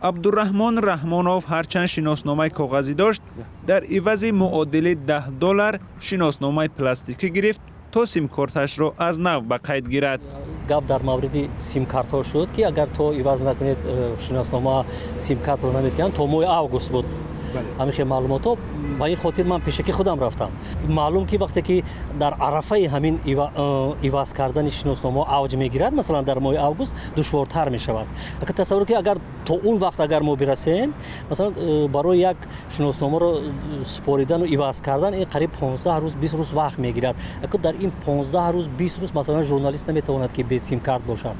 عبدالرحمن رحمانوف هرچند شناسنامه کاغذی داشت، در عوض معادل $10 شناسنامه پلاستیکی گرفت تا سیم کارتش را از نو به قید گیرد. گپ در مورد سیم کارت ها شد که اگر تو عوض نکنید شناسنامه سیم کارت رو نمیتونن تا ماه آگوست بود. همین معلومات ها با این خاطر من پیشکی خودم رفتم. معلوم که وقتی که در عرفه همین عوض کردن شناسنامه اوج میگیرد، مثلا در ماه آگوست دشوارتر می شود. اگر تصور که اگر تا اون وقت اگر ما برسیم، مثلا برای یک شناسنامه رو سپاریدن و عوض کردن این قریب 15 روز 20 روز وقت میگیرد. اگر در این 15 روز 20 روز مثلا ژورنالیست نمیتواند که به سیم کارت باشد.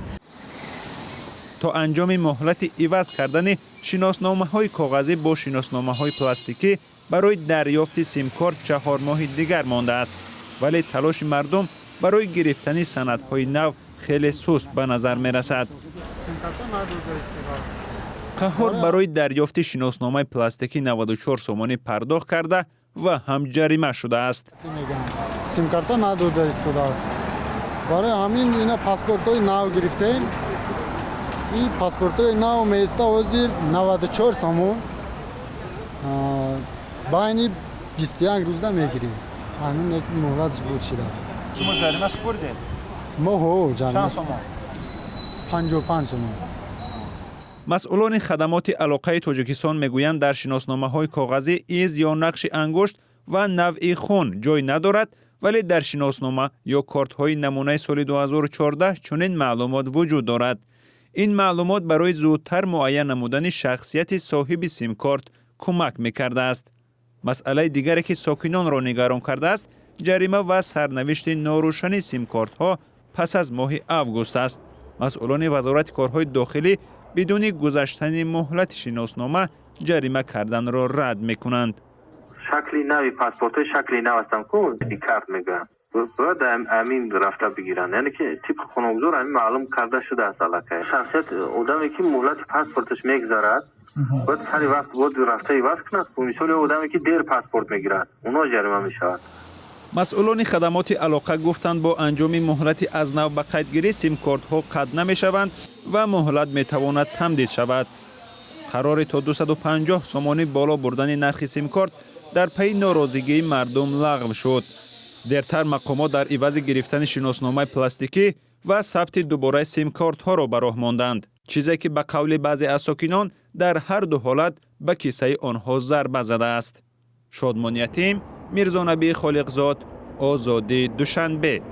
تا انجام مهلت عوض کردن شناسنامه های کاغذی با شناسنامه های پلاستیکی برای دریافت سیم کارت 4 ماه دیگر مانده است، ولی تلاش مردم برای گرفتن سندهای نو خیلی سست به نظر می رسد. قهار برای دریافت شناسنامه پلاستیکی 94 سومانی پرداخت کرده و هم جریمه شده است. سیم کارت نداده ایستاده است. برای همین اینا پاسپورت های نو گرفتیم. این پاسپورت های نو میسته وزیر 94 سومون باینی 21 روزده میگیری. همین یک مهلتش بود شده. شما جریمه سپردید؟ ما جریمه چند سومون؟ 55 سومون. مسئولان خدمات علاقه تاجیکستان میگویند در شناسنامه های کاغذی ایز یا نقش انگشت و نوع خون جای ندارد، ولی در شناسنامه یا کارت های نمونه سال 2014 چنین معلومات وجود دارد. این معلومات برای زودتر معین نمودن شخصیت صاحب سیم کارت کمک میکرده است. مسئله دیگری که ساکنان را نگران کرده است، جریمه و سرنوشت ناروشن سیم کارت ها پس از ماه آگوست است. مسئولان وزارت کارهای داخلی بدون گذشتن مهلت شناسنامه جریمه کردن را رد میکنند. شکلی نوی پاسپورت شکلی نو هستم که کارت میگن باید امین رفته بگیرن، یعنی که تیپ خانوادگزار همین معلوم کرده شده است. علاقه شخصیت آدمی که مهلت پاسپورتش میگذارد باید هر وقت بود رفته عوض کند. مثال آدمی که دیر پاسپورت میگیرد اونا جریمه میشود. مسئولان خدمات علاقه گفتند با انجام مهلت از نو به قیدگیری سیم کارت ها قطع نمیشوند و مهلت میتواند تمدید شود. قرار تا 250 سومانی بالا بردن نرخ سیم کارت در پی ناراضگی مردم لغو شد. دیرتر مقامات در عوض گرفتن شناسنامه پلاستیکی و ثبت دوباره سیم کارت ها را به راه ماندند، چیزی که به قول بعضی از ساکنان در هر دو حالت به کیسه آنها ضربه زده است. شادمان یتیم، میرزا نبی خالقزاد، آزادی دوشنبه.